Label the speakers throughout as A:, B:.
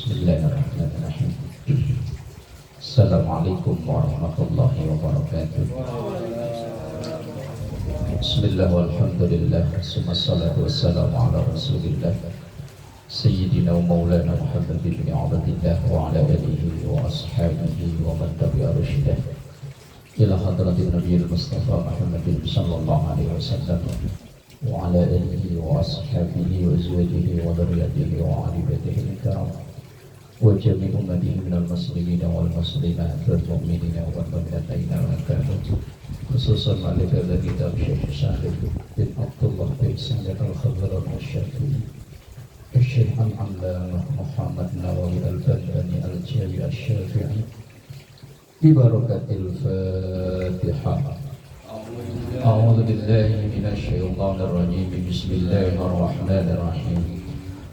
A: Bismillahirrahmanirrahim. Assalamualaikum warahmatullahi wabarakatuh. Bismillah walhamdulillah. Wassalatu wassalamu ala rasulillah Sayyidina wa maulana Muhammad bin Abdillah wa ala alihi wa ashabihi wa man tabi'a rushidah ila hadratin Nabiyyil Mustafa Muhammadin sallallahu alaihi wasallam wa ala alihi wa ashabihi wa azwajihi wa dzurriyyatihi wa ali baitihi al-kiram wa jami' ummatihi minal muslimina wal muslimat wal mu'minina wal mu'minatin wal kafirin khususan malika alladhi Syekh Syarif bin Abdullah bin Sa'id al-Khadrar al-Syafi'i Syekh al-Allamah Muhammad Nawawi al-Bandani al-Jawi al-Syafi'i bi barakatil Fatihah. A'udzu billahi minasy syaithanir rajim. Bismillahirrahmanirrahim.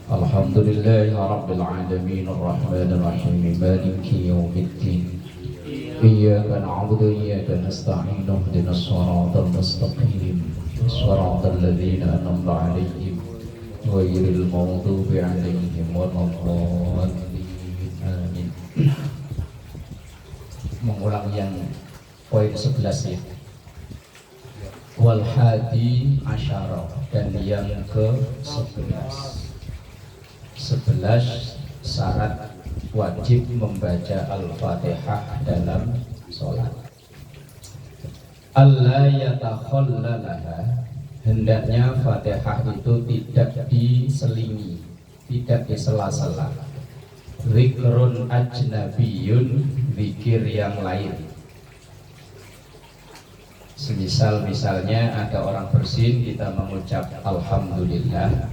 A: Alhamdulillahi rabbil alamin arrahmanir rahim maliki yaumiddin iyyaka na'budu wa iyyaka nasta'in ihdinas siratal mustaqim siratal ladzina an'amta 'alaihim ghairil maghdubi 'alaihim waladdallin amin. Mengulang yang poin 11 ya. Wal hadi asyara, dan yang ke-11 syarat wajib membaca Al-Fatihah dalam sholat. Allah yatakhallalaha, hendaknya Fatihah itu tidak diselingi, tidak disela-sela. Zikrun ajnabiyun, zikir yang lain. Misalnya ada orang bersin, kita mengucap Alhamdulillah,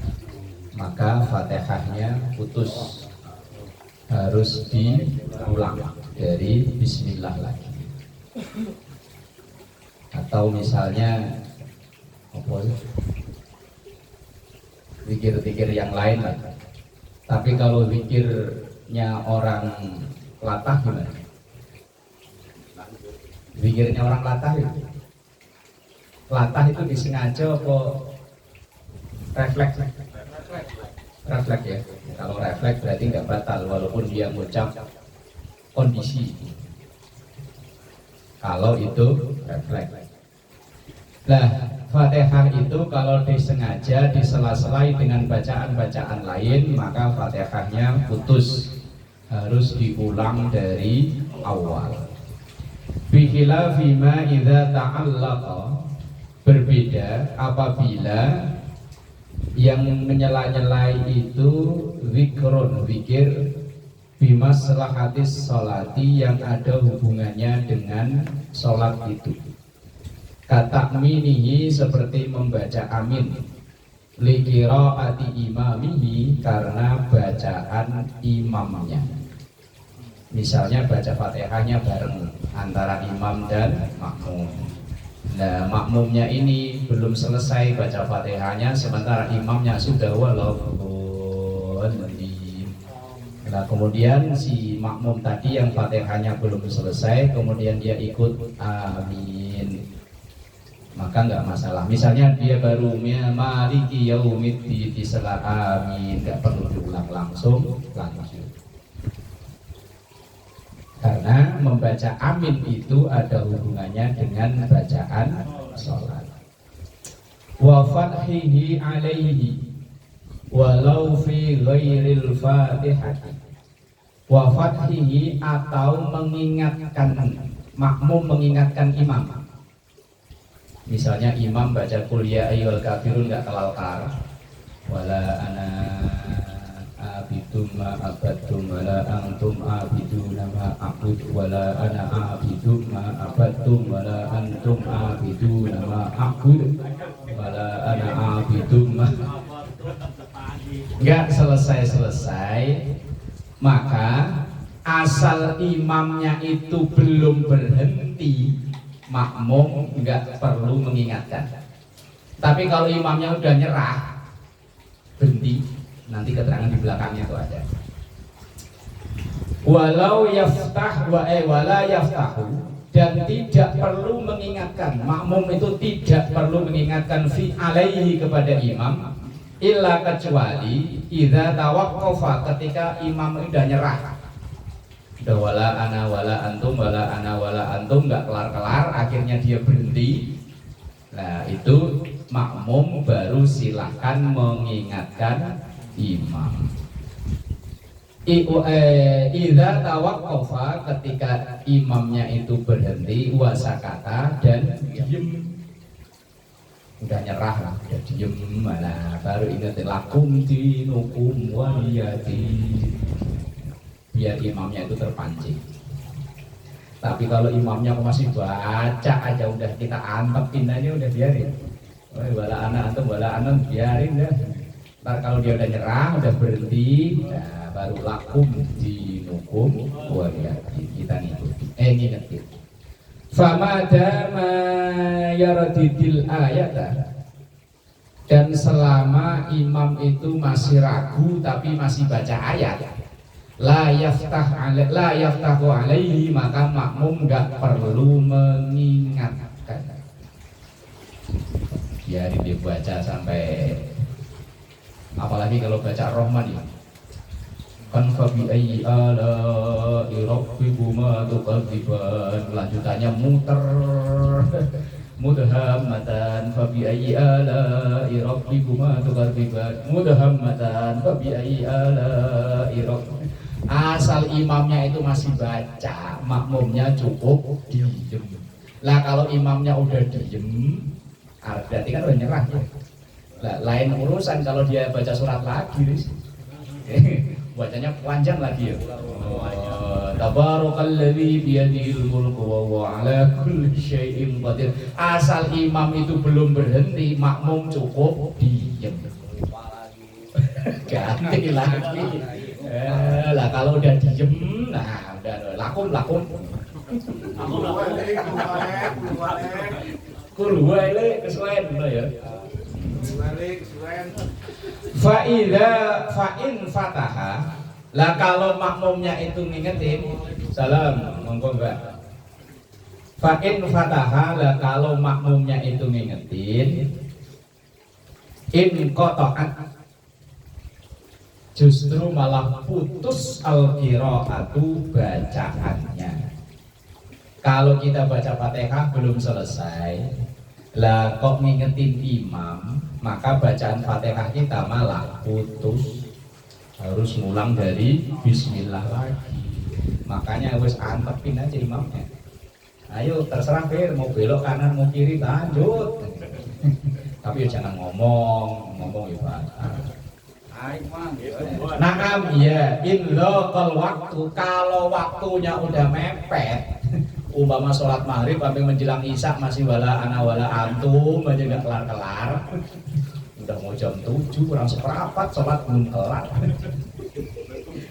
A: maka Fatihahnya putus, harus diulang dari Bismillah lagi. Atau misalnya zikir-zikir yang lain lah. Tapi kalau zikirnya orang latah gimana? Zikirnya orang latah itu, latah itu disengaja apa refleks? Refleks ya. Kalau refleks berarti nggak batal walaupun dia mengucap kondisi. Kalau itu refleks. Nah, Fatihah itu kalau disengaja disela-selai dengan bacaan-bacaan lain, maka Fatihahnya putus, harus diulang dari awal. Bikhilafi ma idza ta'allaqa, berbeda apabila yang menyela-nyelai itu zikrun, zikir bimaslahatis sholati, yang ada hubungannya dengan sholat itu. Kata minihi, seperti membaca amin, liqiraati imamihi, karena bacaan imamnya. Misalnya baca Fatihahnya bareng antara imam dan makmum. Nah, makmumnya ini belum selesai baca Fatihahnya, sementara imamnya sudah walaupun. Nah, kemudian si makmum tadi yang Fatihahnya belum selesai, kemudian dia ikut amin, maka nggak masalah. Misalnya dia baru maliki yaumiddin setelah amin, nggak perlu diulang, langsung lanjut. Karena membaca amin itu ada hubungannya dengan bacaan sholat. Wa fathihi alaihi walau fi ghairil fatihati. Wa fathihi, atau mengingatkan makmum, mengingatkan imam. Misalnya imam baca qul ya ayyuhal kafirun nggak kelal-kelal. Wala ana abidum ma abadtum wala antum abiduna ma abud wala ana abidum ma abadtum wala antum abiduna ma abud wala ana abidum ma. Enggak selesai-selesai, maka asal imamnya itu belum berhenti, makmum enggak perlu mengingatkan. Tapi kalau imamnya udah nyerah, berhenti, nanti keterangan di belakangnya itu ada. Walau yaftah wala yaftahu, dan tidak perlu mengingatkan, makmum itu tidak perlu mengingatkan fi alaihi kepada imam illa kecuali idza tawaqqafa, ketika imam udah nyerah, udah wala ana wala antum wala ana wala antum, nggak kelar-kelar, akhirnya dia berhenti. Nah itu makmum baru silahkan mengingatkan imam. Idza tawaqqafa, ketika imamnya itu berhenti, wasakata, dan diem, udah nyerah lah, udah diem, mana baru ingat lakum dinukum waliyati, biar imamnya itu terpancing. Tapi kalau imamnya masih baca aja, udah kita antepin aja, udah biarin. Wala ana antum wala antum, biarin dah. Ntar kalau dia udah nyerah, udah berhenti, nah baru lakum dinukum waliyati, kita ngingetin. Famadama yaradidil ayata, dan selama imam itu masih ragu tapi masih baca ayat, la yaftahu alaihi, maka makmum nggak perlu mengingatkan, biarin dia baca sampai, apalagi kalau baca Rahman ya, kan fabi ayyi ala'i rabbikuma tukadziban, lanjutannya muter mudhammatan fabi ayyi ala'i rabbikuma tukadziban mudhammatan fabi ayyi ala'i rabbikuma. Asal imamnya itu masih baca, makmumnya cukup diem. Lah kalau imamnya udah diem, berarti kan udah nyerah ya. Lah, lain urusan kalau dia baca surat lagi, bacanya panjang lagi ya. Tabarakalladzi biyadihil mulku wa huwa ala kulli syai'in qadir. Asal imam itu belum berhenti, makmum cukup diam. Ganti lagi. Lah kalau udah diem, nah udah lakum. Kurwaile kesuwen ya. Fa'in fataha, lah kalau makmumnya itu ngingetin, salam, monggo Mbak. Fa'in fataha, lah kalau makmumnya itu ngingetin, in qata'at, justru malah putus al-qira'atu, bacaannya. Kalau kita baca Fatihah belum selesai, lah kok ngingetin imam, maka bacaan Fatihah kita malah putus, harus ngulang dari bismillah lagi. Makanya harus antepin aja imamnya. Ayo terserah Fir, mau belok kanan mau kiri lanjut. Tapi jangan ngomong ya Pak. Naam iya, indaqal waktu, kalau waktunya udah mepet, umpama sholat maghrib sampai menjelang isya masih wala ana wala antum aja nggak kelar-kelar, udah mau jam 7 kurang seperempat sholat belum kelar,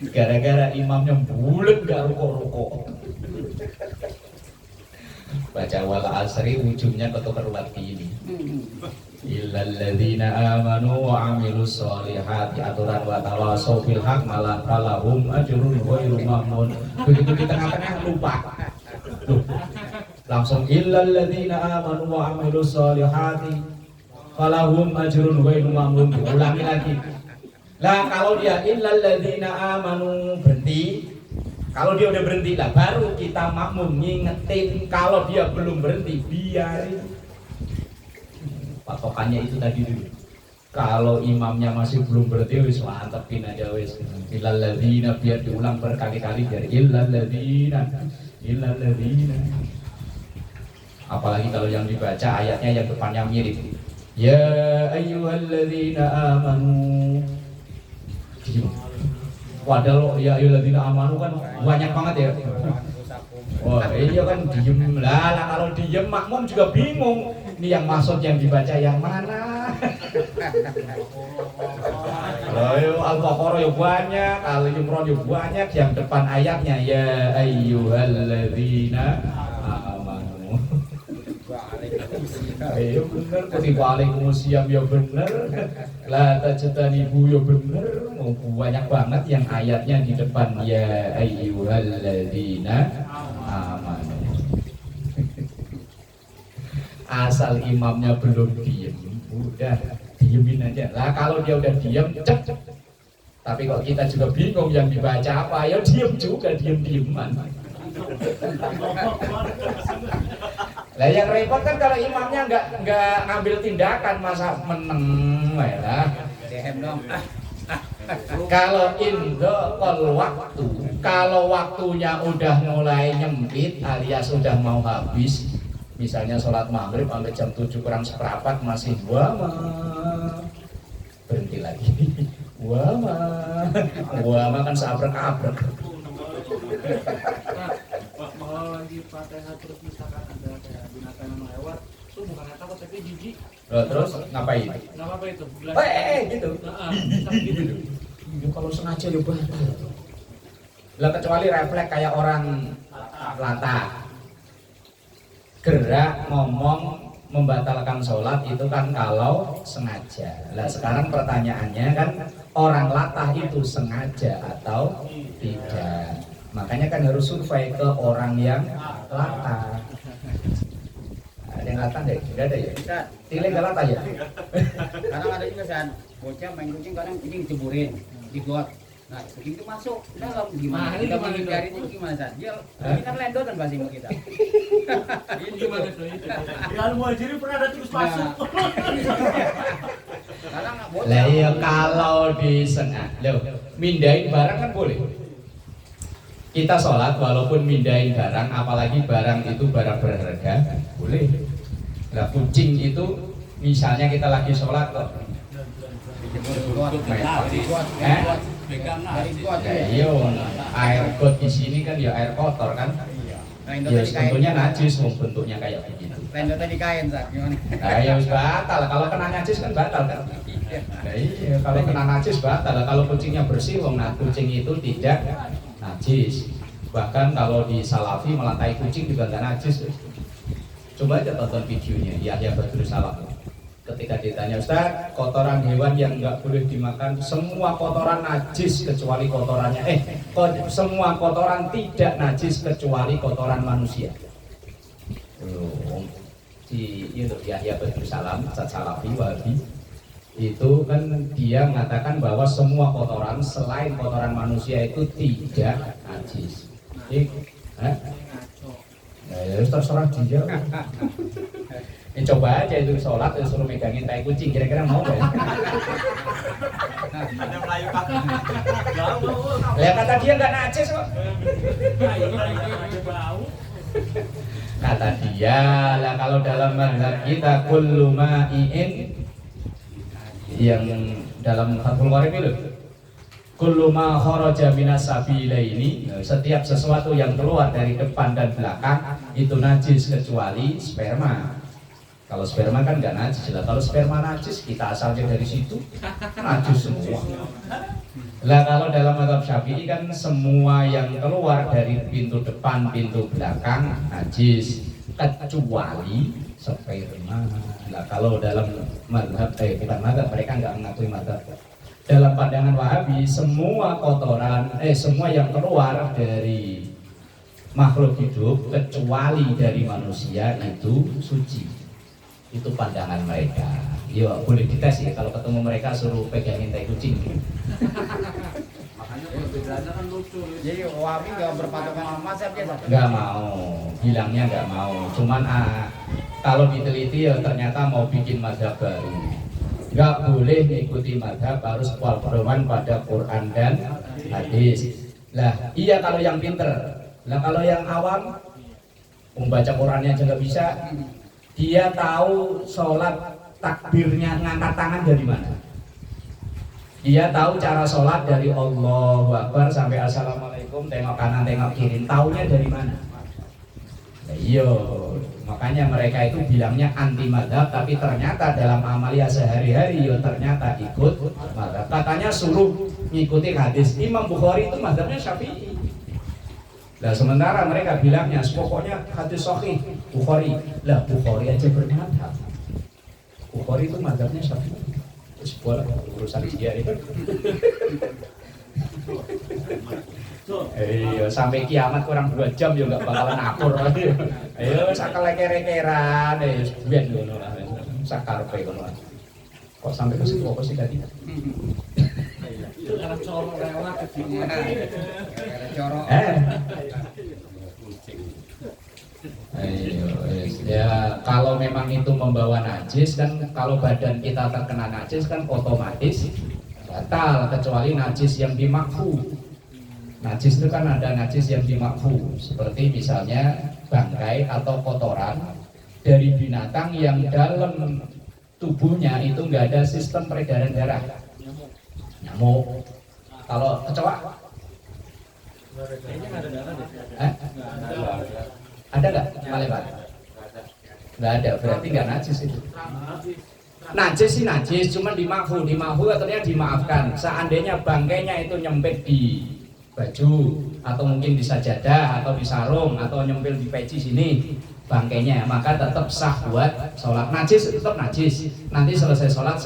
A: gara-gara imamnya bulet gak ruko-ruko, baca wala asri ujungnya ketukar lagi ini. Illal ladzina amanu wa amilus sholihati, aturan wa tawasaw bil haq malah falahum ajrun ghairu mamnun. Begitu di tengah-tengah lupa. Loh, langsung illal ladzina amanu wa amilus sholihati falahum ajrun ghairu mamnun, diulangi lagi. Lah kalau dia illal ladzina amanu berhenti, kalau dia udah berhenti lah baru kita makmum ngingetin. Kalau dia belum berhenti biarin. Patokannya itu tadi dulu. Kalau imamnya masih belum berhenti, wis mantepin aja wis. Illal ladzina, biar diulang berkali-kali, biar illal ladzina. Apalagi kalau yang dibaca ayatnya yang depannya mirip. Ya ayyuhalladzina amanu. Padahal ya ayyuhalladzina amanu kan banyak banget ya. Oh iya kan diem lah, kalau diem makmum juga bingung. Ini yang maksud yang dibaca yang mana? Kalau Al-Baqarah ya banyak, Al-Imran ya banyak, yang depan ayatnya ya ayyuhalladzina amanu. Ayo bener, kutiba alaikumusiyam ya bener, la tajtanibu ya bener, banyak banget yang ayatnya di depan ya ayyuhalladzina amanu. Asal imamnya belum diem, udah diemin aja. Lah kalau dia udah diem, cep. Tapi kok kita juga bingung yang dibaca apa, ya diem juga, diem-dieman. Lah yang repot kan kalau imamnya nggak ngambil tindakan, masa meneng lah. Kalau waktu, kalau waktunya udah mulai nyempit alias udah mau habis, misalnya sholat maghrib sampai jam 7 kurang seperempat masih berhenti lagi. Wama kan seabrek-abrek.
B: Kalau lagi Fatihah terus misalkan ada kayak binatang yang lewat, itu bukan takut tapi jijik.
A: Terus ngapain?
B: Nggak apa itu.
A: Gitu. Kalau sengaja ya batal. Lah kecuali refleks kayak orang latah. Gerak ngomong membatalkan sholat itu kan kalau sengaja. Lah sekarang pertanyaannya kan orang latah itu sengaja atau tidak? Makanya kan harus survei ke orang yang latah. Ada yang latah deh? Tidak ada ya? Tile nggak latah ya?
C: Kadang ada juga San, bocah main kucing kadang kucing ceburin di got. Nah kucing itu masuk dalam gimana? Kita menghindari itu gimana San? Dia kan lendotan pasti sama kita.
B: Ini gimana tuh?
D: Ya Al-Muhajirin pernah ada terus masuk.
C: Kadang bocah.
A: Lah iya kalau disengaja, mindahin barang kan boleh. Kita sholat walaupun mindahin barang, apalagi barang itu barang berharga, boleh. Nah kucing itu misalnya kita lagi sholat kok, iya air got di sini kan ya air kotor kan, ya tentunya najis, bentuknya kayak begitu.
C: Lendo tadi kain San, gimana?
A: Nah ya harus batal, kalau kena najis kan batal kan. Nah, iya kalau kena najis batal, kalau kucingnya bersih, nah kucing itu tidak najis. Bahkan kalau di Salafi melantai kucing juga nggak najis. Coba aja tonton videonya Yahya Badrus Salam. Ketika ditanya, Ustaz, kotoran hewan yang nggak boleh dimakan, semua kotoran najis kecuali kotorannya semua kotoran tidak najis kecuali kotoran manusia. Itu Yahya Badrus Salam, Ustaz Salafi Wahabi. Itu kan dia mengatakan bahwa semua kotoran selain kotoran manusia itu tidak najis. Ya terserah dia. Ya, coba aja itu sholat suruh megangin tai kucing, kira-kira mau nggak?
D: Ada Melayu kakak.
A: Lihat kata dia nggak najis kok. Kata dia lah kalau dalam mazhab kita kullu ma'in yang dalam Fathul Qorib itu kullu ma kharaja minas sabilaini, setiap sesuatu yang keluar dari depan dan belakang itu najis kecuali sperma. Kalau sperma kan nggak najis lah. Kalau sperma najis kita asalnya dari situ najis semua. Lah kalau dalam mazhab Syafi'i kan semua yang keluar dari pintu depan, pintu belakang najis kecuali sperma. Nah, kalau dalam mazhab bukan mazhab, mereka nggak mengakui mazhab. Dalam pandangan Wahabi semua kotoran semua yang keluar dari makhluk hidup kecuali dari manusia itu suci. Itu pandangan mereka. Ya boleh dites ya, kalau ketemu mereka suruh pegangin tai kucing.
B: Makanya perbedaannya kan lucu.
C: Jadi Wahabi nggak berpatokan sama mazhab ya San?
A: Nggak mau, bilangnya nggak mau. Cuman kalau diteliti ya ternyata mau bikin mazhab baru. Nggak boleh mengikuti mazhab, harus berpedoman pada Quran dan hadis. Lah iya kalau yang pinter. Lah kalau yang awam membaca Qurannya aja nggak bisa, dia tahu sholat takbirnya ngangkat tangan dari mana. Dia tahu cara sholat dari Allahu Akbar sampai Assalamualaikum, tengok kanan tengok kiri, taunya dari mana? Nah, iya, makanya mereka itu bilangnya anti madhab, tapi ternyata dalam amalia sehari-hari ya ternyata ikut madhab. Katanya suruh ngikuti hadis. Imam Bukhari itu madhabnya Syafi'i. Nah sementara mereka bilangnya pokoknya hadis sahih Bukhari. Lah Bukhari aja bermadhab. Bukhari itu madhabnya Syafi'i. Sebuah urusan dia itu. Sampai kiamat kurang 2 jam ya nggak bakalan akur lagi. Ayo sakal kere-keran, ben ngono lah. Sakarpe ngono. Kok sampai ke situ apa sih tadi?
B: Karena corok lewat ke sini.
C: Corok.
A: Ayo, ya kalau memang itu membawa najis kan, kalau badan kita terkena najis kan otomatis batal, kecuali najis yang dimakfu. Najis itu kan ada najis yang dimakfu, seperti misalnya bangkai atau kotoran dari binatang yang dalam tubuhnya itu nggak ada sistem peredaran darah. Nyamuk. Kalau kecoa?
B: Kayaknya nggak ada darah deh.
A: Ada nggak Palembang? Nggak ada, berarti nggak najis itu. Najis sih najis, cuma dimakfu artinya dimaafkan. Seandainya bangkainya itu nyempit di baju atau mungkin di sajadah atau di sarung atau nyempil di peci sini bangkainya, maka tetap sah buat sholat. Najis tetap najis, nanti selesai sholat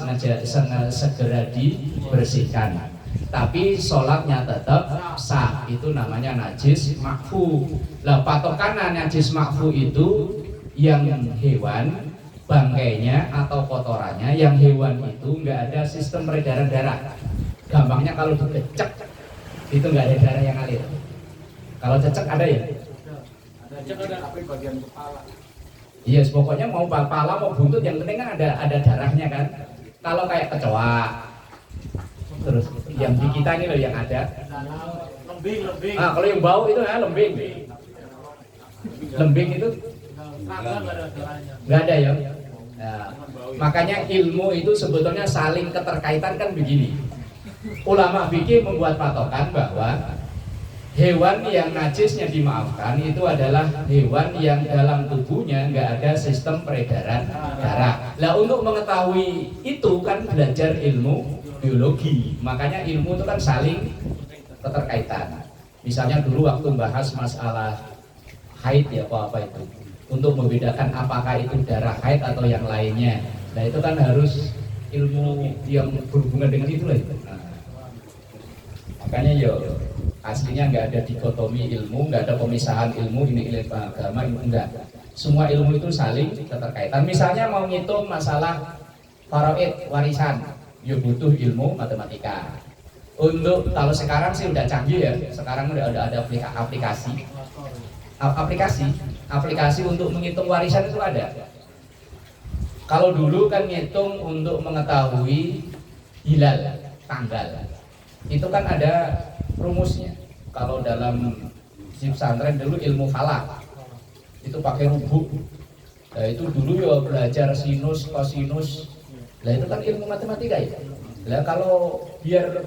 A: segera dibersihkan. Tapi sholatnya tetap sah, itu namanya najis makfu. Lah patokan najis makfu itu yang hewan, bangkainya atau kotorannya. Yang hewan itu nggak ada sistem peredaran darah. Gampangnya kalau dicecek itu nggak ada darah yang ngalir. Kalau cecek ada ya?
B: Tapi bagian kepala.
A: Iya, yes, pokoknya mau kepala mau buntut yang penting kan ada darahnya kan. Kalau kayak kecoa, terus yang di kita ini loh yang ada.
D: Lembing.
A: Ah, kalau yang bau itu ya lembing. Lembing itu nggak ada ya. Nah, makanya ilmu itu sebetulnya saling keterkaitan kan begini. Ulama fikih membuat patokan bahwa hewan yang najisnya dimaafkan itu adalah hewan yang dalam tubuhnya nggak ada sistem peredaran darah. Nah, untuk mengetahui itu kan belajar ilmu biologi. Makanya ilmu itu kan saling keterkaitan. Misalnya dulu waktu bahas masalah haid ya apa itu, untuk membedakan apakah itu darah haid atau yang lainnya. Nah itu kan harus ilmu yang berhubungan dengan itu lah. Nah, makanya yo aslinya nggak ada dikotomi ilmu, nggak ada pemisahan ilmu ini ilmu agama, ini enggak. Semua ilmu itu saling keterkaitan. Misalnya mau ngitung masalah faraid warisan, ya butuh ilmu matematika. Untuk kalau sekarang sih udah canggih ya, sekarang udah ada aplikasi untuk menghitung warisan itu ada. Kalau dulu kan ngitung untuk mengetahui hilal, tanggal, itu kan ada rumusnya. Kalau dalam pesantren dulu ilmu falak itu pakai rubuk. Nah itu dulu ya belajar sinus, kosinus. Nah itu kan ilmu matematika ya. Nah kalau biar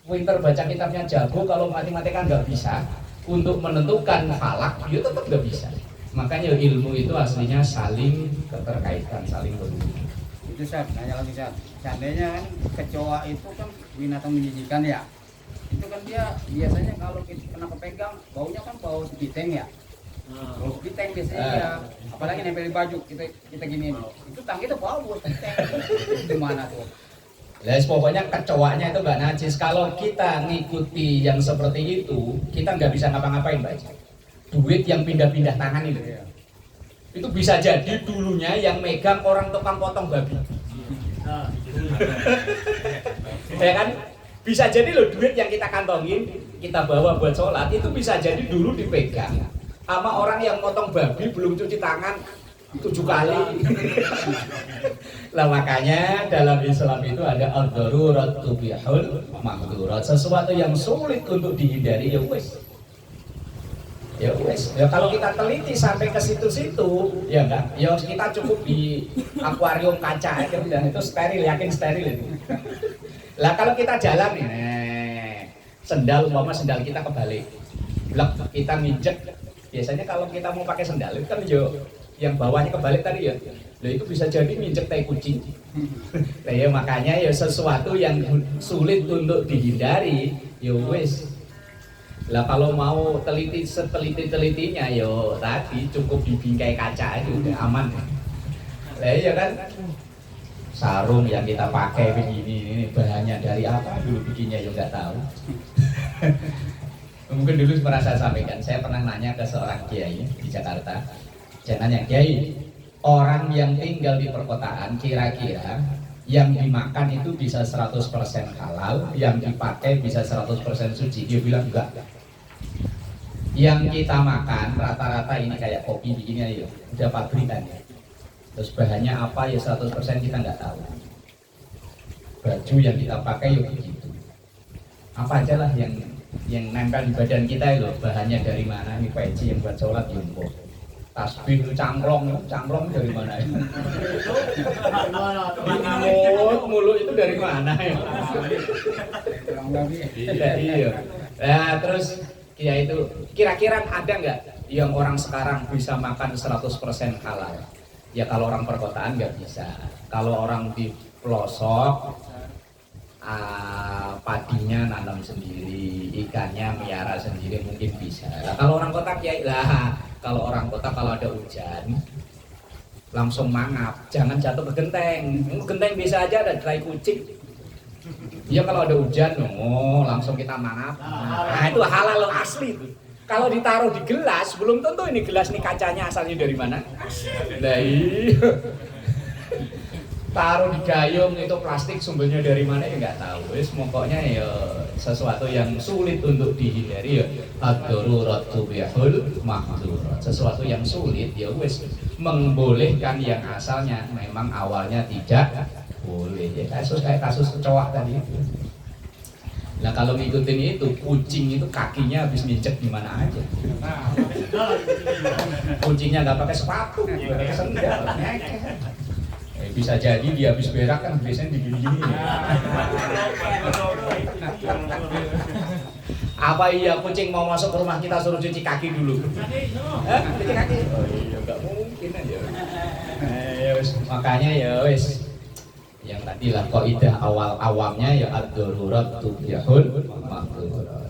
A: pinter baca kitabnya jago, kalau matematika nggak bisa untuk menentukan falak, ya tetap nggak bisa. Makanya ilmu itu aslinya saling keterkaitan, saling berhubungan.
C: Itu Sat, nanya lagi Sat. Seandainya kan kecoa itu kan binatang menjijikan ya. Itu kan dia biasanya kalau kena kepegang baunya kan bau sepiteng ya. Bau sepiteng biasanya ya. Apalagi nempel di baju kita giniin. Itu tang itu bau sepiteng. Gimana tuh?
A: Lah pokoknya kecoanya itu nggak najis. Kalau kita ngikuti yang seperti itu, kita nggak bisa ngapa-ngapain, Pak. Duit yang pindah-pindah tangan itu, itu bisa jadi dulunya yang megang orang tukang potong babi. Ya kan? Bisa jadi loh duit yang kita kantongin, kita bawa buat sholat, itu bisa jadi dulu dipegang sama orang yang potong babi belum cuci tangan 7 kali. Lah makanya dalam Islam itu ada ad-darurat tubihul mahdurat. Sesuatu yang sulit untuk dihindari ya wes. Ya wes. Ya kalau kita teliti sampai ke situ-situ, ya enggak. Ya kita cukup di akuarium kaca aja dan itu steril, yakin steril itu. Lah kalau kita jalan nih, sendal sendal kita kebalik. Blek kita nginjek. Biasanya kalau kita mau pakai sendal itu kan yo yang bawahnya kebalik tadi ya, nah itu bisa jadi nginjek tai kucing. Nah ya makanya ya sesuatu yang sulit untuk dihindari, ya wes. Lah kalau mau teliti seteliti-telitinya, yo tadi cukup di bingkai kaca aja udah aman. Lah ya kan, sarung yang kita pakai begini ini bahannya dari apa dulu bikinnya ya nggak tahu. Mungkin dulu pernah saya sampaikan, saya pernah nanya ke seorang kiai di Jakarta. Saya nanya, Kiai, orang yang tinggal di perkotaan kira-kira yang dimakan itu bisa 100% halal, yang dipakai bisa 100% suci. Dia bilang enggak. Yang kita makan rata-rata ini kayak kopi begini aja, udah pabrikan ya. Terus bahannya apa ya 100% kita nggak tahu. Baju yang kita pakai ya begitu. Apa aja lah yang nempel di badan kita itu bahannya dari mana? Ini peci yang buat sholat ya empuk. Tasbih itu cangklong dari mana ya? Mulut itu dari mana ya? Iya. Nah terus ya itu kira-kira ada nggak yang orang sekarang bisa makan 100% halal? Ya kalau orang perkotaan nggak bisa. Kalau orang di pelosok padinya nanam sendiri, ikannya miara sendiri mungkin bisa. Nah, kalau orang kota ya lah. Kalau orang kota kalau ada hujan langsung mangap, jangan jatuh ke genteng. Genteng bisa aja ada gerai kucing. Ya kalau ada hujan, langsung kita mangap. Nah itu halal asli itu. Kalau ditaruh di gelas, belum tentu ini gelas nih kacanya asalnya dari mana. Nah iya. Taruh di gayung itu plastik sumbernya dari mana ya nggak tahu. Wis pokoknya ya sesuatu yang sulit untuk dihindari ya. Ad-daruratu bihul mahdurat. Sesuatu yang sulit ya wis membolehkan yang asalnya memang awalnya tidak boleh. Ya kayak kasus kecoa tadi itu. Nah kalau ngikutin itu kucing itu kakinya habis nginjek di mana aja. Kucingnya nggak pakai sepatu, pakai sendal. Bisa jadi dia habis berak kan biasanya digini-gini. Apa iya kucing mau masuk ke rumah kita suruh cuci kaki dulu? Cuci kaki? Oh iya nggak mungkin aja. Makanya ya wes yang tadi lah kaidah awal-awamnya ya ad-darurat tubihul mahdurat.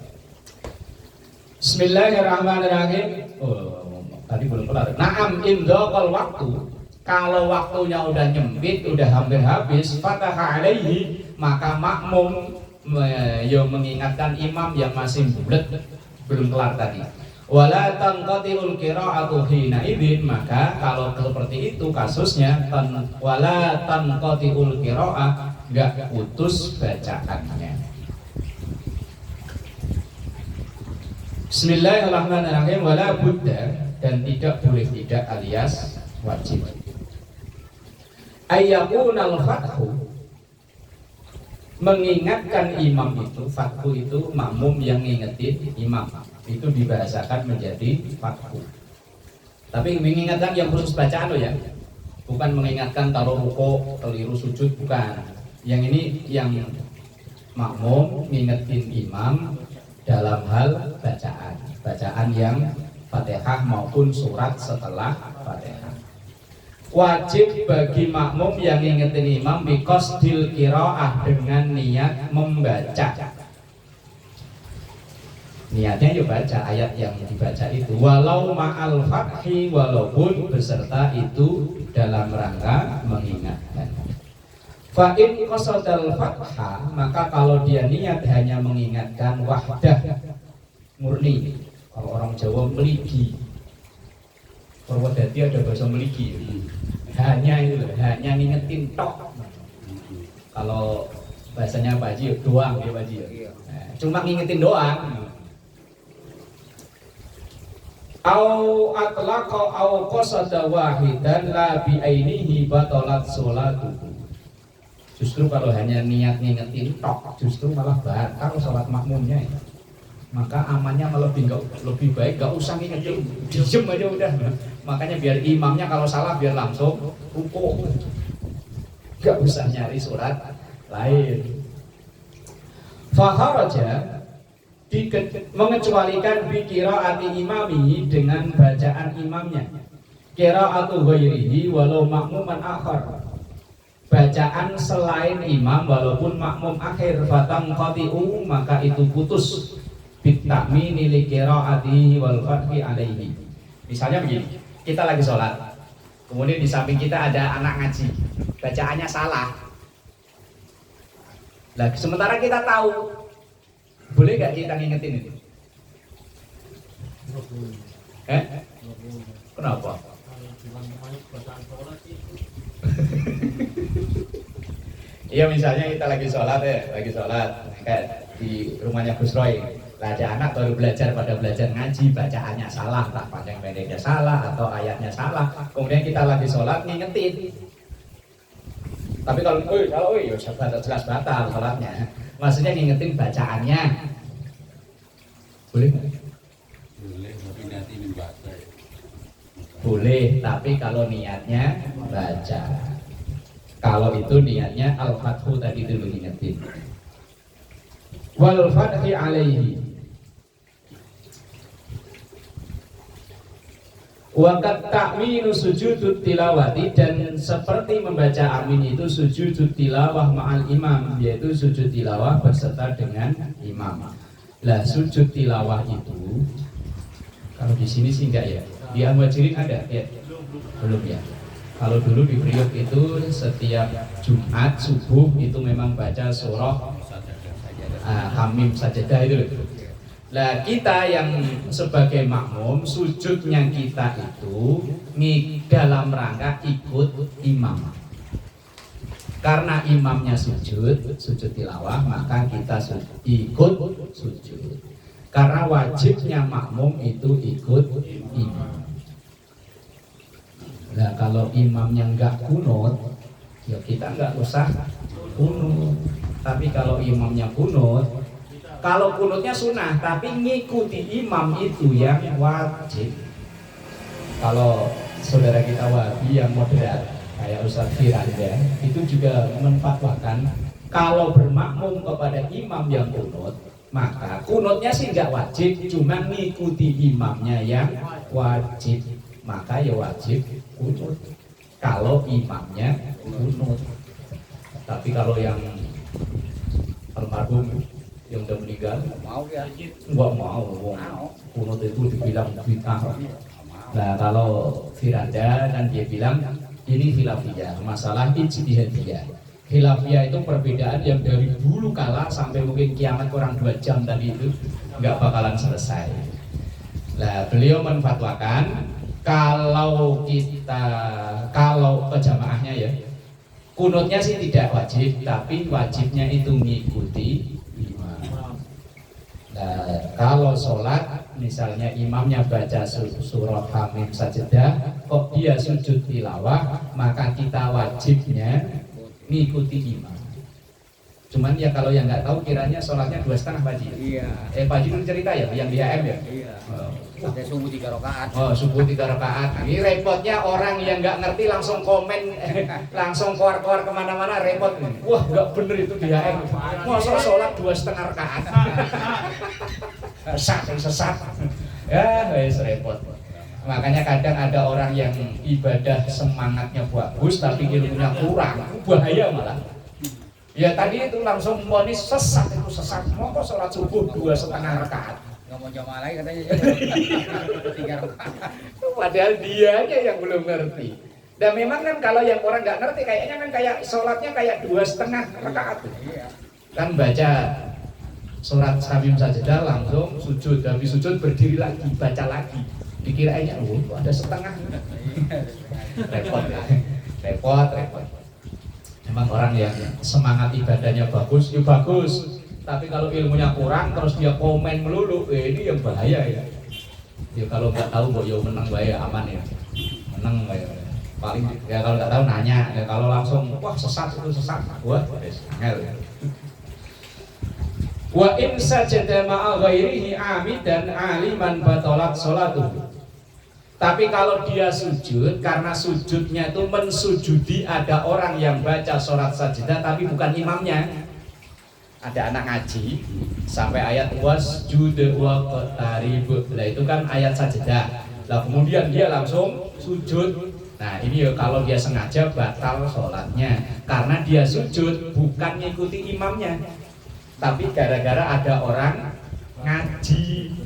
A: Bismillahirrahmanirrahim. Oh, tadi belum kelar. Naam indaqal waktu. Kalau waktunya udah nyempit, udah hampir habis, fataha alaihi, maka makmum yang mengingatkan imam yang masih bulet belum kelar tadi. Wala tanqati'ul qira'atu hina idzin, maka kalau seperti itu kasusnya wala tanqati'ul qira'ah, enggak putus bacaannya. Bismillahirrahmanirrahim. Wala budda, dan tidak boleh tidak alias wajib. Ayyakunal fathu, mengingatkan imam itu, fathu itu makmum yang ngingetin imam, itu dibahasakan menjadi fathu. Tapi mengingatkan yang khusus bacaan loh ya, bukan mengingatkan taruh ruko, keliru sujud, bukan. Yang ini yang makmum ngingetin imam dalam hal bacaan yang Fatihah maupun surat setelah Fatihah. Wajib bagi makmum yang ngingetin imam biqasdil qiraah, dengan niat membaca. Niatnya ya baca ayat yang dibaca itu, walau ma'al fathi, walaupun beserta itu dalam rangka mengingatkan. Fa in qasadal fatha, maka kalau dia niat hanya mengingatkan wahdah, murni. Kalau orang Jawa meligi, Purwodadi ada bahasa meligi, hanya itu, hanya ngingetin tok. Kalau bahasanya Pak Haji doang ya Pak Haji, cuma ngingetin doang. Au atlaqa au qasada wahidan la bi ainihi batalat sholatuhu. Justru kalau hanya niat ngingetin tok, justru malah batal sholat makmumnya. Maka amannya malah lebih baik gak usah ngingetin, diem aja udah. Makanya biar imamnya kalau salah biar langsung ruku, gak usah nyari surat lain. Fakharaja, mengecualikan bi qiraati imamihi, dengan bacaan imamnya. Qiraatu ghairihi walau makmuman akhar, bacaan selain imam walaupun makmum akhir. Fatang qati'u, maka itu putus bitakmini li qiraatihi wal fathi alaihi. Misalnya begini, kita lagi sholat, kemudian di samping kita ada anak ngaji, bacaannya salah. Nah, sementara kita tahu, boleh gak kita ngingetin itu? Kenapa? Iya misalnya kita lagi sholat kayak di rumahnya Gus Roy. Ada anak baru pada belajar ngaji, bacaannya salah, tak panjang pendeknya salah atau ayatnya salah. Kemudian kita lagi sholat ngingetin. Tapi kalau ya jelas batal sholatnya. Maksudnya ngingetin bacaannya. Boleh nggak?
E: Boleh, tapi nanti membaca.
A: Boleh, tapi kalau niatnya baca. Kalau itu niatnya al-fathu tadi itu ngingetin. Wal fathi alaihi. Wakat ta'minu sujudut tilawati, dan seperti membaca amin itu sujudut tilawah ma'al imam, yaitu sujud tilawah berserta dengan imam. Lah sujud tilawah itu kalau di sini sih enggak ya. Di Al-Muhajirin ada ya? Belum ya. Kalau dulu di Priok itu setiap Jumat subuh itu memang baca surah Hamim Sajadah itu. Nah kita yang sebagai makmum sujudnya kita itu dalam rangka ikut imam. Karena imamnya sujud tilawah, maka kita ikut sujud. Karena wajibnya makmum itu ikut imam. Nah kalau imamnya enggak kunut, ya kita enggak usah kunut. Tapi kalau imamnya kunut, kalau kunutnya sunnah, tapi ngikuti imam itu yang wajib. Kalau saudara kita Wahabi yang moderat, kayak Ustaz Firanda, itu juga menfatwakan kalau bermakmum kepada imam yang kunut, maka kunutnya sih nggak wajib, cuma ngikuti imamnya yang wajib, maka ya wajib kunut. Kalau imamnya kunut, tapi kalau yang almarhum yang udah meninggal
C: Mau ya?
A: nggak mau, kunut itu dibilang bid'ah. Nah kalau Firanda dan dia bilang ini khilafiyah, masalah ijtihadiyah. Khilafiyah itu perbedaan yang dari dulu kala sampai mungkin kiamat kurang 2 jam tadi itu nggak bakalan selesai. Nah beliau menfatwakan kalau kejamaahnya ya, kunutnya sih tidak wajib, tapi wajibnya itu mengikuti imam. Nah, kalau sholat misalnya imamnya baca surah Hamim Sajadah, kok dia sujud tilawah, maka kita wajibnya mengikuti imam. Cuman ya kalau yang nggak tahu kiranya sholatnya 2,5 Pak Haji.
C: Iya.
A: Pak Haji itu cerita ya yang di HM ya.
C: Iya. Ada subuh 3 rakaat.
A: Oh, subuh 3 rakaat. Ini repotnya orang yang nggak ngerti langsung komen, langsung keluar kemana-mana repot. Wah, nggak bener itu di HM. Masa sholat 2,5 rakaat. Sesat. Ya, wes repot. Makanya kadang ada orang yang ibadah semangatnya bagus tapi ilmunya kurang, bahaya malah. Ya tadi itu langsung vonis sesat, itu sesat. Mau kok sholat subuh 2,5 rakaat.
C: Nggak mau jamaah lagi katanya. 3 rakaat.
A: Padahal dianya yang belum ngerti. Dan memang kan kalau yang orang nggak ngerti kayaknya kan kayak sholatnya kayak 2,5 rakaat.
C: Iya.
A: Kan baca surat Hamim Sajadah langsung sujud, habis sujud berdiri lagi, baca lagi. Dikiranya ada setengah. Repot ya. Repot. Memang orang yang semangat ibadahnya bagus, ya bagus. Tapi kalau ilmunya kurang, terus dia komen melulu, ini yang bahaya ya. Ya kalau nggak tahu, kok ya menang bahaya, aman ya. Menang bahaya. Paling ya kalau nggak tahu nanya, ya kalau langsung wah sesat itu sesat, wah angel ya. Wa in sajada ma'a ghairihi amidan aliman batalat sholatuhu. Tapi kalau dia sujud, karena sujudnya itu mensujudi ada orang yang baca sholat sajadah tapi bukan imamnya. Ada anak ngaji sampai ayat wasjud waqtarib. Lah itu kan ayat sajadah. Lah kemudian dia langsung sujud. Nah ini ya kalau dia sengaja batal sholatnya, karena dia sujud bukan ngikuti imamnya, tapi gara-gara ada orang ngaji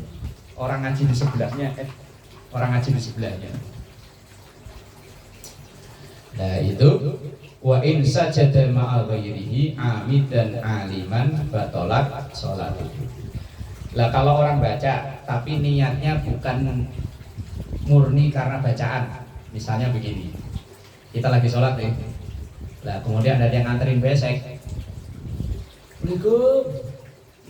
A: di sebelahnya. Orang ngaji di sebelahnya. Nah itu wa in sajada ma'a ghairihi amidan aliman batalat sholatuhu. Lah kalau orang baca tapi niatnya bukan murni karena bacaan. Misalnya begini. Kita lagi sholat nih. Lah kemudian ada yang nganterin besek. Assalamualaikum.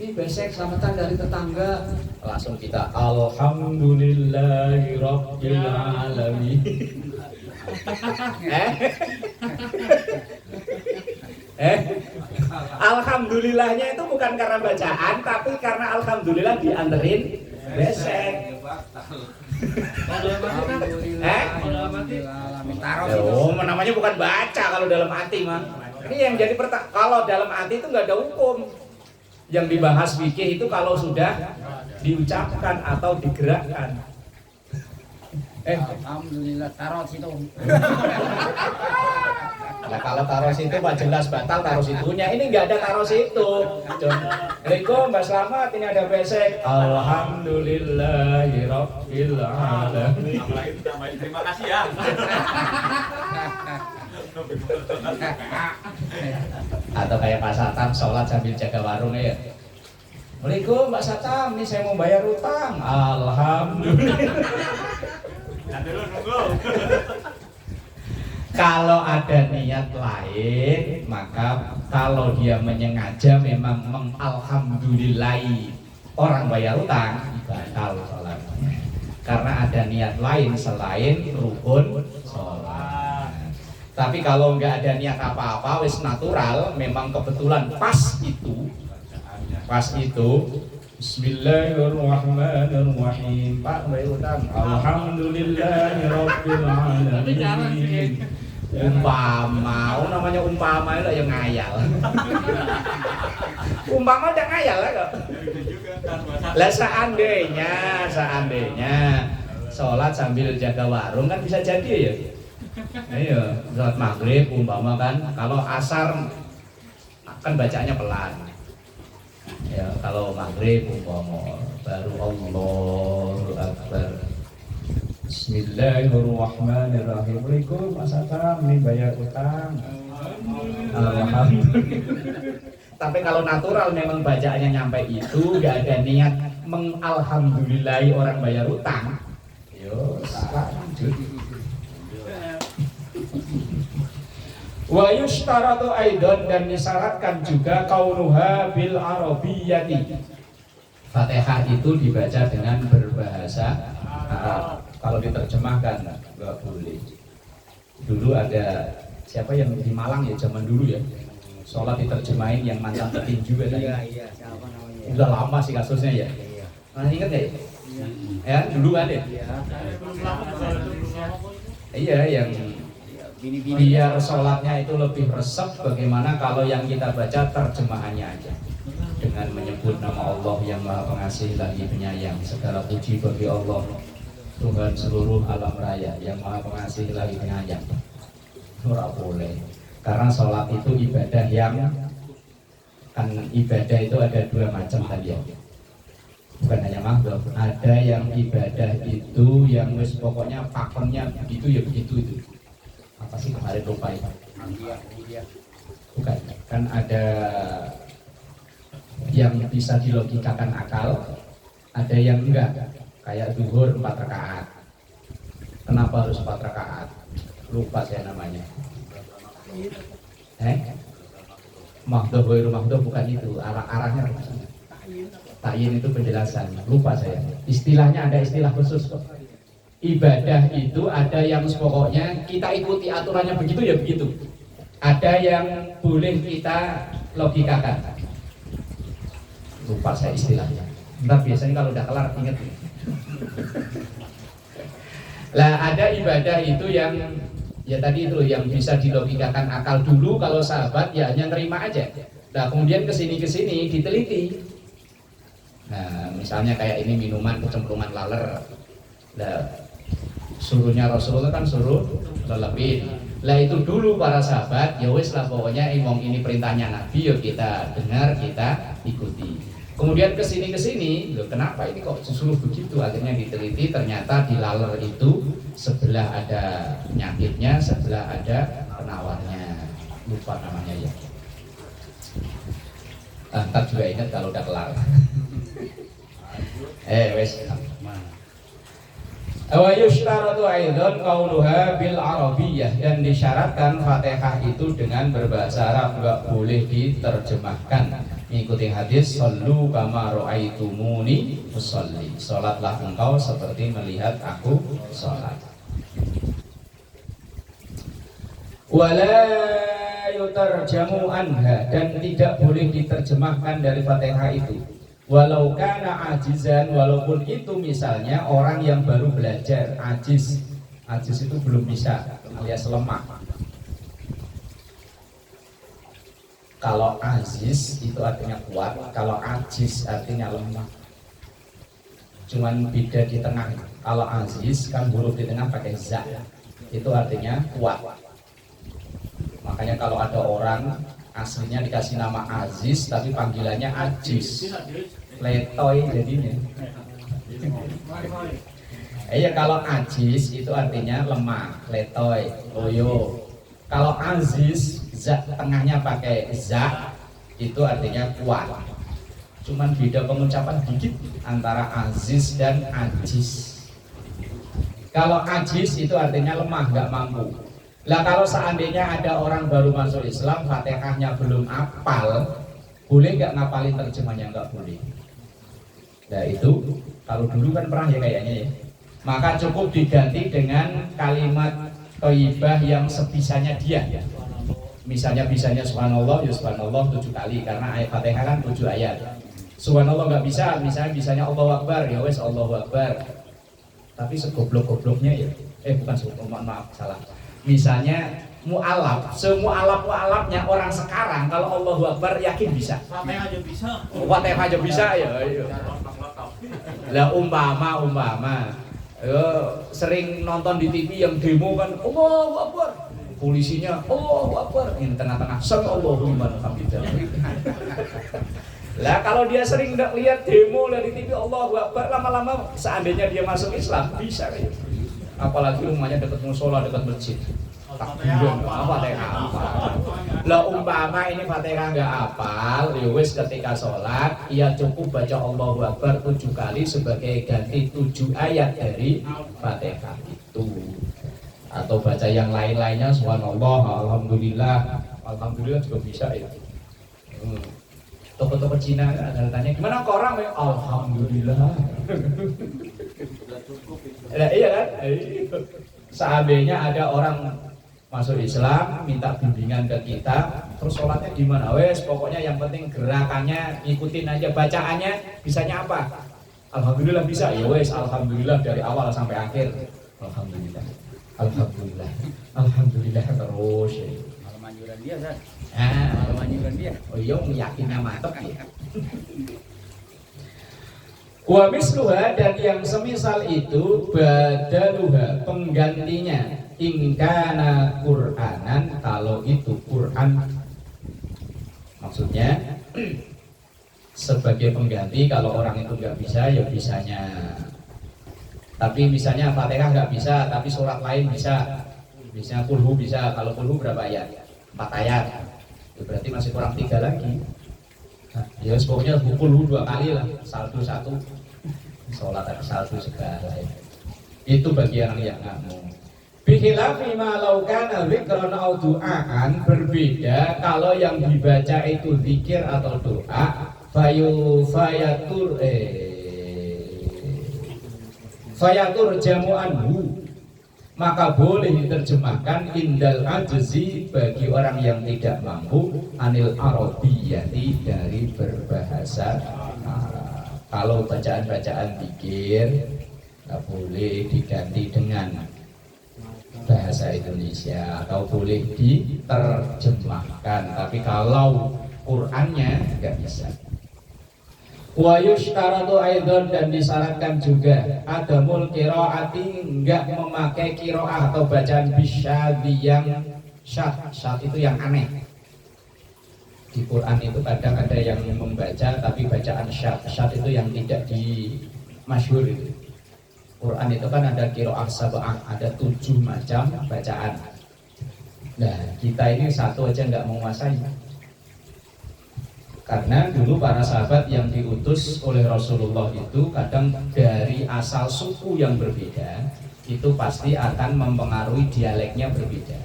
A: Ini besek selamatan dari tetangga. Langsung kita alhamdulillahirabbil alamin. Alhamdulillahnya itu bukan karena bacaan, tapi karena alhamdulillah dianterin besek. Oh, namanya bukan baca kalau dalam hati mah. Ini yang jadi kalau dalam hati itu nggak ada hukum. Yang dibahas fikih itu kalau sudah diucapkan atau digerakkan.
C: Alhamdulillah taruh situ.
A: Nah kalau taruh situ mah jelas batal taruh situnya. Ini nggak ada taruh situ. Assalamualaikum Mbak Slamet, ini ada besek. Alhamdulillahirabbil alamin.
D: Terima kasih ya.
A: Atau kayak Pak Satam sholat sambil jaga warung ya. Assalamualaikum Mbak Satam, ini saya mau bayar utang. Alhamdulillah.
D: Nanti dulu nunggu.
A: Kalau ada niat lain, maka kalau dia menyengaja memang mengalhamdulillahi orang bayar utang, batal sholatnya. Karena ada niat lain selain rukun sholat. Tapi kalau nggak ada niat apa-apa, wis natural, memang kebetulan pas itu. Bismillahirrahmanirrahim. Pak bayar utang. Alhamdulillahirabbil alamin. Umpama, namanya umpama itu yang ngayal. Umpama udah ngayal lah kok. Lah seandainya sholat sambil jaga warung kan bisa jadi ya. Iya, sholat maghrib umpama kan, kalau asar kan bacanya pelan. Ya, kalau maghrib umpama baru Allahu Akbar. Bismillahirrahmanirrahim. Assalamualaikum Mas Satam, ini bayar utang. Alhamdulillah. Tapi kalau natural memang bacaannya nyampe itu, gak ada niat mengalhamdulillahi orang bayar utang. Yo, lanjut. Wa yushtaratu aidan, dan disyaratkan juga kaunuha bil arabiyyati. Fatihah itu dibaca dengan berbahasa Arab. Kalau diterjemahkan nggak boleh. Dulu ada siapa yang di Malang ya, zaman dulu ya, sholat diterjemahin yang mantan petinju kan?
C: Iya, siapa namanya?
A: Udah lama sih kasusnya ya. Nah, ingat nggak ya? Ya dulu ada. Iya, yang biar sholatnya itu lebih resep. Bagaimana kalau yang kita baca terjemahannya aja dengan menyebut nama Allah yang Maha Pengasih lagi Penyayang. Segala puji bagi Allah, Tuhan seluruh alam raya yang Maha Pengasih lagi Penyayang. Ora boleh. Karena sholat itu ibadah yang kan, ibadah itu ada dua macam tadi ya. Bukan hanya makhluk, ada yang ibadah itu yang wis pokoknya pakonnya begitu ya begitu itu. Apa sih kemarin lupa itu? Bukan, kan ada yang bisa dilogikakan akal, ada yang enggak. Kayak zuhur 4 rakaat. Kenapa harus 4 rakaat? Lupa saya namanya. Mahdoh wairu mahdoh bukan itu, arahnya ta'yin itu penjelasan. Lupa saya. Istilahnya ada istilah khusus kok. Ibadah itu ada yang pokoknya kita ikuti aturannya begitu ya begitu. Ada yang boleh kita logikakan. Lupa saya istilahnya. Ntar biasanya kalau udah kelar inget. Lah ada ibadah itu yang ya tadi itu yang bisa dilogikakan akal dulu. Kalau sahabat ya hanya terima aja. Nah kemudian kesini diteliti. Nah misalnya kayak ini minuman kecemplungan laler. Nah suruhnya Rasulullah kan suruh lelepin. Lah itu dulu para sahabat ya wis lah pokoknya imam ini perintahnya Nabi ya kita dengar kita ikuti. Kemudian kesini, loh kenapa ini kok disuruh begitu? Akhirnya diteliti, ternyata di laler itu sebelah ada penyakitnya, sebelah ada penawarnya. Lupa namanya ya. Ntar juga ingat kalau udah kelar. Wes. Wa yushtaratu aidan qauluha bil arabiyyah, dan disyaratkan Fatihah itu dengan berbahasa Arab, enggak boleh diterjemahkan. Mengikuti hadis sallu kama ra'aitumuni usolli. Salatlah engkau seperti melihat aku salat. Wala yutarjamu anha, dan tidak boleh diterjemahkan dari Fatihah itu. Walau kana ajizan, walaupun itu misalnya orang yang baru belajar, ajiz. Ajiz itu belum bisa, alias lemah. Kalau aziz itu artinya kuat, kalau ajiz artinya lemah. Cuman beda di tengah. Kalau aziz kan huruf di tengah pakai za, itu artinya kuat. Makanya kalau ada orang aslinya dikasih nama Aziz tapi panggilannya Ajiz, letoy jadinya. Iya, kalau Ajiz itu artinya lemah, letoy, loyo. Kalau Aziz, tengahnya pakai za, itu artinya kuat. Cuman beda pengucapan dikit antara Aziz dan Ajiz. Kalau Ajiz itu artinya lemah, nggak mampu. Lah kalau seandainya ada orang baru masuk Islam, Fatihahnya belum hafal, boleh nggak ngapalin terjemahnya? Nggak boleh. Nah itu kalau dulu kan pernah ya kayaknya ya. Maka cukup diganti dengan kalimat thayyibah yang sebisanya dia. Misalnya bisanya subhanallah, ya subhanallah 7 kali karena ayat Fatihah kan 7 ayat. Subhanallah nggak bisa, misalnya bisanya Allahu Akbar, ya wes Allahu Akbar. Tapi segoblok-gobloknya ya, bukan subhanallah, maaf salah. Misalnya mu'alaf, semu'alaf-mu'alafnya orang sekarang kalau Allahu Akbar yakin bisa.
D: Fatihah aja bisa.
A: Fatihah aja bisa ya. Lah umpama sering nonton di TV yang demo kan Allahu Akbar, polisinya Allahu Akbar, yang tengah-tengah sallallahu liman hamidah. Lah kalau dia sering lihat demo di TV Allahu Akbar, lama-lama seandainya dia masuk Islam bisa kayak. Apalagi rumahnya dekat musola, dekat masjid. Takbiran, Fatihah hafal. Lah umpama ini Fatihah nggak hafal, ya wis ketika sholat, ia cukup baca Allahu Akbar 7 kali sebagai ganti 7 ayat dari Fatihah itu. Atau baca yang lain-lainnya, subhanallah, alhamdulillah, alhamdulillah juga bisa ya. Toko-toko Cina ada tanya gimana kok orang alhamdulillah. Nah, iya kan? Seandainya ada orang masuk Islam minta bimbingan ke kita, terus sholatnya gimana? Wes pokoknya yang penting gerakannya ikutin aja, bacaannya bisanya apa? Alhamdulillah bisa, ya wes alhamdulillah dari awal sampai akhir. Alhamdulillah, alhamdulillah, alhamdulillah terus.
C: Malam anjuran dia kan?
A: Malam
C: anjuran dia.
A: Oh iya, yakinnya mantep ya. Wa misluha, dan yang semisal itu badaluha, penggantinya ingkana Qur'anan, kalau itu Qur'an. Maksudnya sebagai pengganti kalau orang itu nggak bisa, ya bisanya. Tapi misalnya Fatihah nggak bisa, tapi surat lain bisa. Misalnya kulhu bisa, kalau kulhu berapa ayat? 4 ayat. Ya berarti masih kurang 3 lagi. Nah, ya pokoknya kulhu 2 kali lah, saldo 1. Sholat ada saldo segala ya. Itu bagi orang yang ngomong. Bikhilafi ma law kana dzikran aw du'aan, berbeda kalau yang dibaca itu zikir atau doa, fayatur jamu'anhu, maka boleh diterjemahkan indal ajzi, bagi orang yang tidak mampu, anil arabiyyati, dari berbahasa Arab. Kalau bacaan-bacaan zikir nggak boleh diganti dengan bahasa Indonesia atau boleh diterjemahkan, tapi kalau Qur'annya nggak bisa. Wa yushtaratu aidan, dan disyaratkan juga adamul qiraati, nggak memakai qiraah atau bacaan bisyadhi yang syad itu yang aneh. Di Quran itu kadang ada yang membaca tapi bacaan syad itu yang tidak dimasyhur itu. Quran itu kan ada qiraah sab'ah, ada 7 macam bacaan. Nah, kita ini satu aja nggak menguasai. Karena dulu para sahabat yang diutus oleh Rasulullah itu kadang dari asal suku yang berbeda, itu pasti akan mempengaruhi dialeknya berbeda.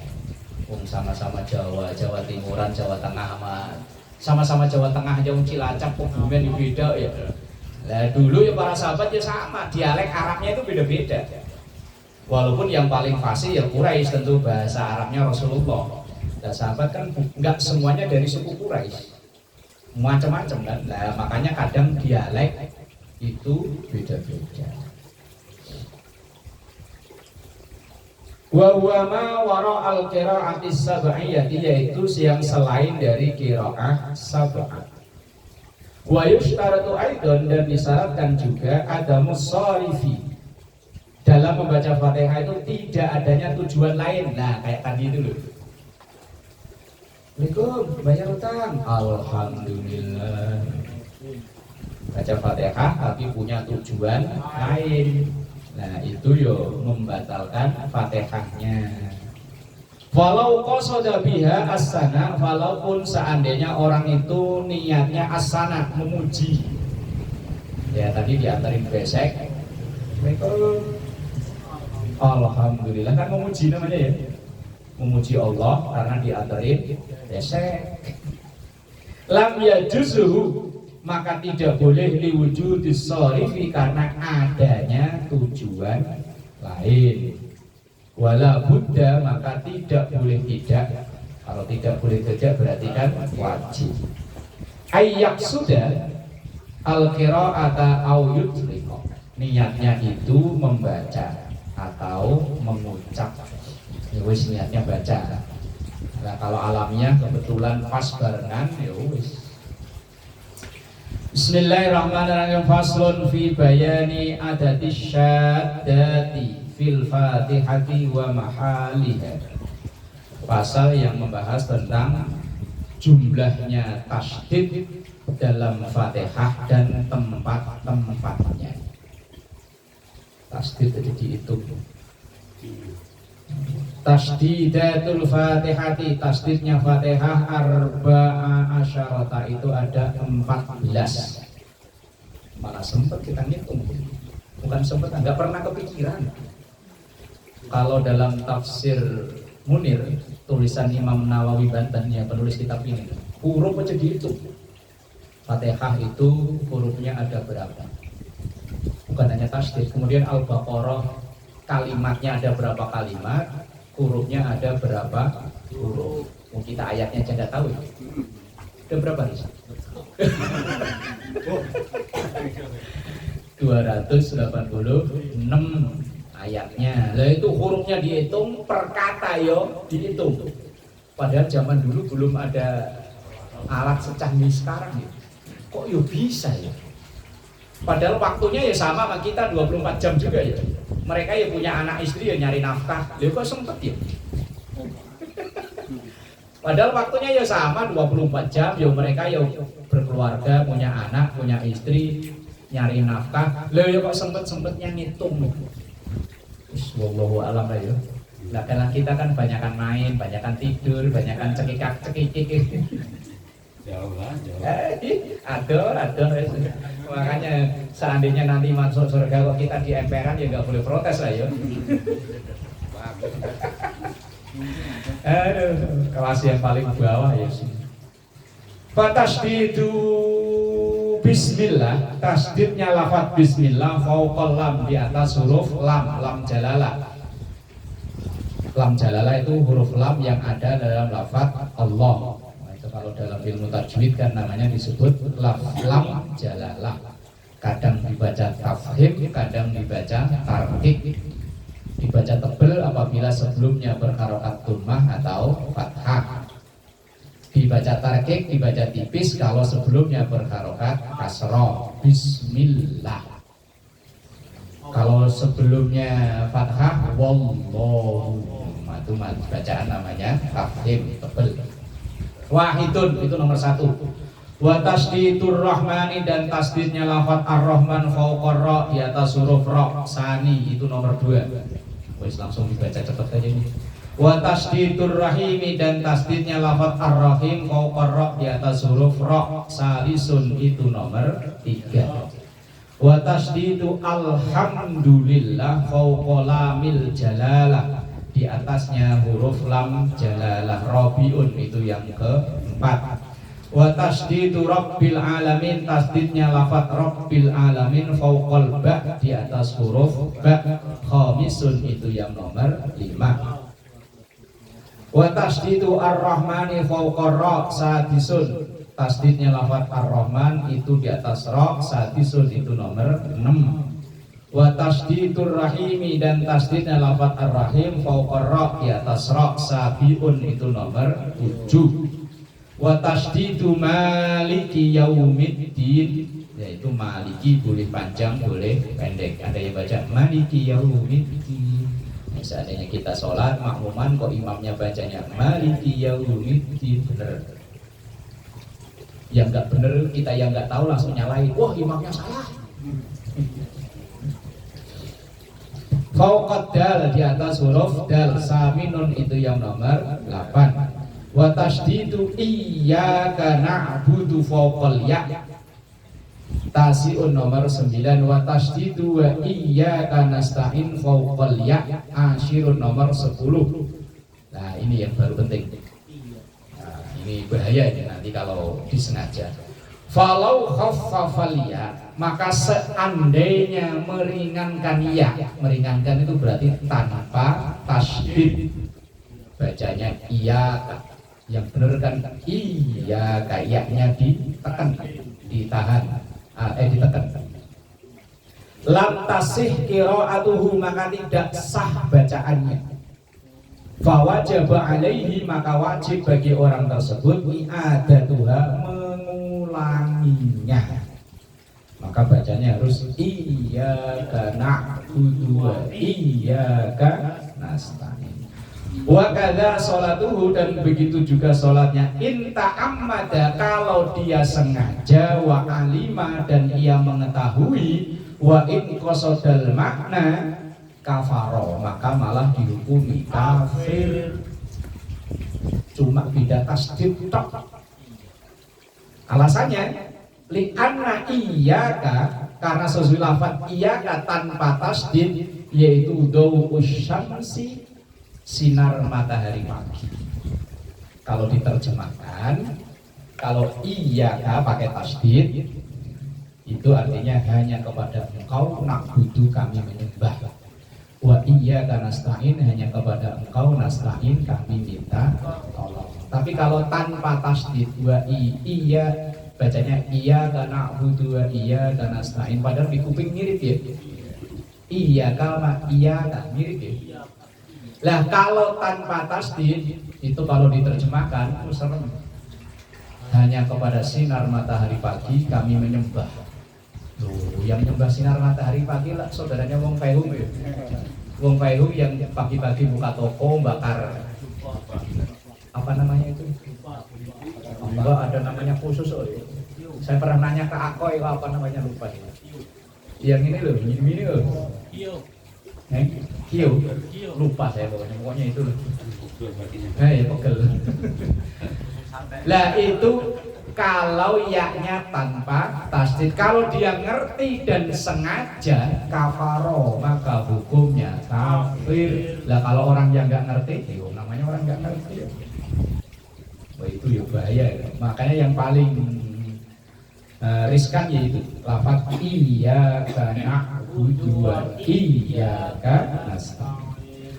A: Sama-sama Jawa, Jawa Timuran, Jawa Tengah sama Sama-sama Jawa Tengah aja Cilacap, Kebumen beda ya. Nah dulu ya para sahabat ya sama, dialek Arabnya itu beda-beda. Walaupun yang paling fasih ya Quraisy, tentu bahasa Arabnya Rasulullah. Nah sahabat kan nggak semuanya dari suku Quraisy, macam-macam kan. Nah makanya kadang dialek itu beda-beda. Wa huwa ma wara al-qira'ati sab'iyyati, yaitu yang selain dari qiraah sab'ah. Wa yushtaratu aidan, dan disyaratkan juga ada musarifi. Dalam membaca Fatihah itu tidak adanya tujuan lain. Nah, kayak tadi itu loh. Assalamualaikum, bayar utang. Alhamdulillah. Baca Fatihah tapi punya tujuan lain. Nah, itu yo membatalkan Fatihahnya. Walau qasada biha as-sana, walaupun seandainya orang itu niatnya as-sana, memuji. Ya tadi diantarin besek. Alhamdulillah, kan memuji namanya ya. Memuji Allah karena diantarin besek. Lam yajuzuhu, maka tidak boleh liwujudis sharifi, karena adanya tujuan lain. Wala buddha, maka tidak boleh tidak. Kalau tidak boleh tidak berarti kan wajib. Ayyak sudah al-qira'ata au yudrika, niatnya itu membaca atau mengucap. Ya wis, niatnya baca. Nah kalau alamnya kebetulan pas barengan ya wis. Bismillahirrahmanirrahim. Faslun fi bayani adatis syaddati fil fatihati wa mahaliha. Pasal yang membahas tentang jumlahnya tasdid dalam Fatihah dan tempat-tempatnya. Tasdid itu dihitung. Tasdidatul Fatihati, tasdidnya Fatihah arba'a asyarata, itu ada 14. Mana sempat kita ngitung. Bukan sempat, enggak pernah kepikiran. Kalau dalam tafsir Munir, tulisan Imam Nawawi Banten, ya penulis kitab ini, huruf aja dihitung. Fatihah itu hurufnya ada berapa? Bukan hanya tasdid. Kemudian Al-Baqarah, kalimatnya ada berapa kalimat, hurufnya ada berapa huruf. Kita ayatnya aja nggak tahu. Ada berapa nih? 286 ayatnya. Lah itu hurufnya dihitung, per kata yo dihitung. Padahal zaman dulu belum ada alat secanggih sekarang ya. Kok yo bisa ya? Padahal waktunya ya sama sama kita, 24 jam juga ya. Mereka ya punya anak istri ya nyari nafkah. Lah kok sempet ya? Padahal waktunya ya sama 24 jam ya, mereka ya berkeluarga, punya anak, punya istri, nyari nafkah. Lah ya kok sempet-sempetnya ngitung. Wallahu alam ya. Nah, karena kita kan banyakan main, banyakan tidur, banyakan cekikak-cekikik.
E: Jauh lah, jauh.
A: Aduh. Makanya seandainya nanti masuk surga kok kita di emperan ya nggak boleh protes lah ya. Aduh, kelas yang paling bawah ya sih. Fatasdidu bismillah, tasdidnya lafaz bismillah fauqal lam, di atas huruf lam, lam jalalah. Lam jalalah itu huruf lam yang ada dalam lafaz Allah. Nah, itu kalau dalam ilmu tajwid kan namanya disebut lam jalalah. Kadang dibaca tafhim, kadang dibaca tarkik. Dibaca tebel apabila sebelumnya berharokat dhammah atau fathah. Dibaca tarkik, dibaca tipis kalau sebelumnya berharokat kasroh. Bismillah. Kalau sebelumnya fathah, wallahu, itu bacaan namanya tafhim, tebel. Wahidun, itu nomor 1. Wa tasdidur rahmani, dan tasdidnya lafaz ar-rahman fauqar ra, di atas huruf ra. Sani, itu nomor 2. Wis langsung dibaca cepat aja ini. Wa tasdidur rahimi, dan tasdidnya lafaz ar-rahim fauqar ra, di atas huruf ra. Salisun, itu nomor 3. Wa tasdidu alhamdulillah fauqa lamil jalalah, di atasnya huruf lam jalalah. Rabiun, itu yang keempat. Wa tasdidu rabbil alamin, tasdidnya lafaz rabbil alamin fauqal ba, di atas huruf ba. Khamisun itu yang nomor 5. Wa tasdidu ar-rahmani fauqar ra, sadisun, tasdidnya lafaz ar-rahman itu di atas ra, sadisun itu nomor 6. Wa tasdidur rahimi, dan tasdidnya lafaz ar-rahim fauqar ra, di atas ra, sabiun itu nomor 7. Wa tasdidu maliki yaumiddin, yaitu maliki boleh panjang boleh pendek. Ada yang baca maliki yaumiddin. Misalnya kita sholat makmuman kok imamnya bacanya maliki yaumiddin, bener. Yang nggak bener, kita yang nggak tahu langsung nyalain, wah imamnya salah. Fauqad dal, di atas huruf dal, saminun itu yang nomor 8. Wa tasdidu iyyaka na'budu fawqal ya, tasiun nomor 9. Wa tasdidu wa iyyaka nasta'in fawqal ya, asyirun nomor 10. Nah ini yang baru penting. Nah, ini bahaya ini nanti kalau disengaja. Falau khaffafal ya, maka seandainya meringankan ya, meringankan itu berarti tanpa tasdid, bacanya iyyaka. Yang benar kan iya, kayaknya ditekan, ditahan, ditekan. Lam tasih qira'atuhu, maka tidak sah bacaannya. Fa wajaba alaihi, maka wajib bagi orang tersebut i'adatuha, mengulanginya. Maka bacanya harus iyyaka na'budu wa iyyaka nasta'in. Wa kadza sholatuhu, dan begitu juga sholatnya. In ta'ammada, kalau dia sengaja, wa alima, dan ia mengetahui, wa in qasodal makna kafaro, maka malah dihukumi kafir. Cuma beda tasdid tok. Alasannya li'anna iyyaka, karena sesuai lafaz iyyaka tanpa tasdid, yaitu daw'us syamsi, sinar matahari pagi. Kalau diterjemahkan, kalau iyyaka pakai tasdid, itu artinya hanya kepada engkau na'budu, kami menyembah. Wa iyyaka nasta'in, hanya kepada engkau nasta'in, kami minta tolong. Tapi kalau tanpa tasdid, wa iya, bacanya iyyaka na'budu wa iyyaka nasta'in, padahal di kuping mirip ya. Iyyaka ma iyyaka mirip ya. Lah kalau tanpa tasdid, itu kalau diterjemahkan itu serem. Hanya kepada sinar matahari pagi kami menyembah. Loh, yang nyembah sinar matahari pagi lah saudaranya wong Pehum ya. Wong Pehum yang pagi-pagi buka toko bakar apa namanya itu? Enggak ada namanya khusus. Oh, ya. Saya pernah nanya ke Akoy apa namanya, lupa ya. Yang ini loh, ini loh. Kio, lupa saya pokoknya itu loh. Ya pegel. Lah itu kalau yaknya tanpa tasdid. Kalau dia ngerti dan sengaja kafaro, maka hukumnya kafir. Lah kalau orang yang nggak ngerti, namanya orang nggak ngerti. Wah itu ya bahaya. Makanya yang paling riskan yaitu lafaz iyyaka na'budu wa iyyaka nasta'in.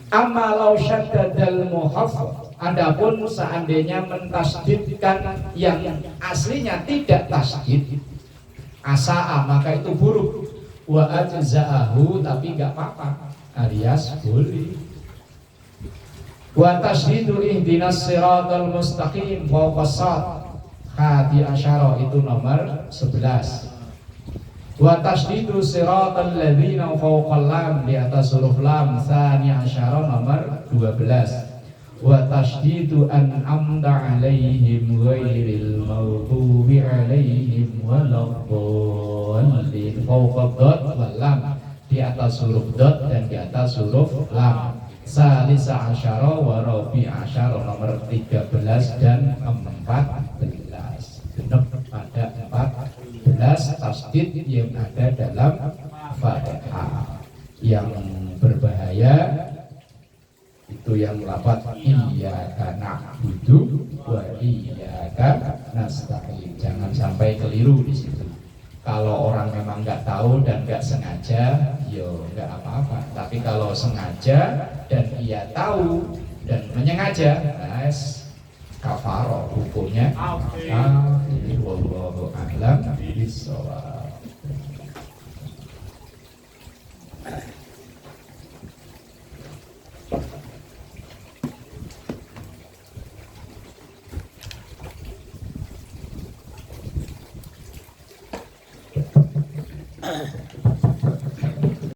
A: Amma law syaddadal muhaffaz, adapun seandainya mentasdidkan yang aslinya tidak tasdid, asa'a, maka itu buruk. Wa ajza'ahu, tapi enggak apa-apa, alias boleh. Wa tasdidu ihdinas siratal mustaqim fawqa sad, hadi asyara itu nomor 11. Wa tasdidu siratal ladzina fawqal lam, di atas huruf lam, tsani asyara nomor 12. Wa tasdidu an'amta alaihim ghairil maghdubi alaihim waladdallin, fawqa dot wal lam, di atas huruf dot dan di atas huruf lam. Salisa asyara wa rabi asyara nomor 13 dan 14. Genep ada 14 tasdid yang ada dalam Fatihah. Yang berbahaya itu goyang lapat iyyaka na'budu wa iyyaka nasta'in. Jangan sampai keliru di situ. Kalau orang memang nggak tahu dan nggak sengaja, yo nggak apa-apa. Tapi kalau sengaja dan ia tahu dan menyengaja, guys, kafaro hukumnya. Ini wallahu a'lam bishawab.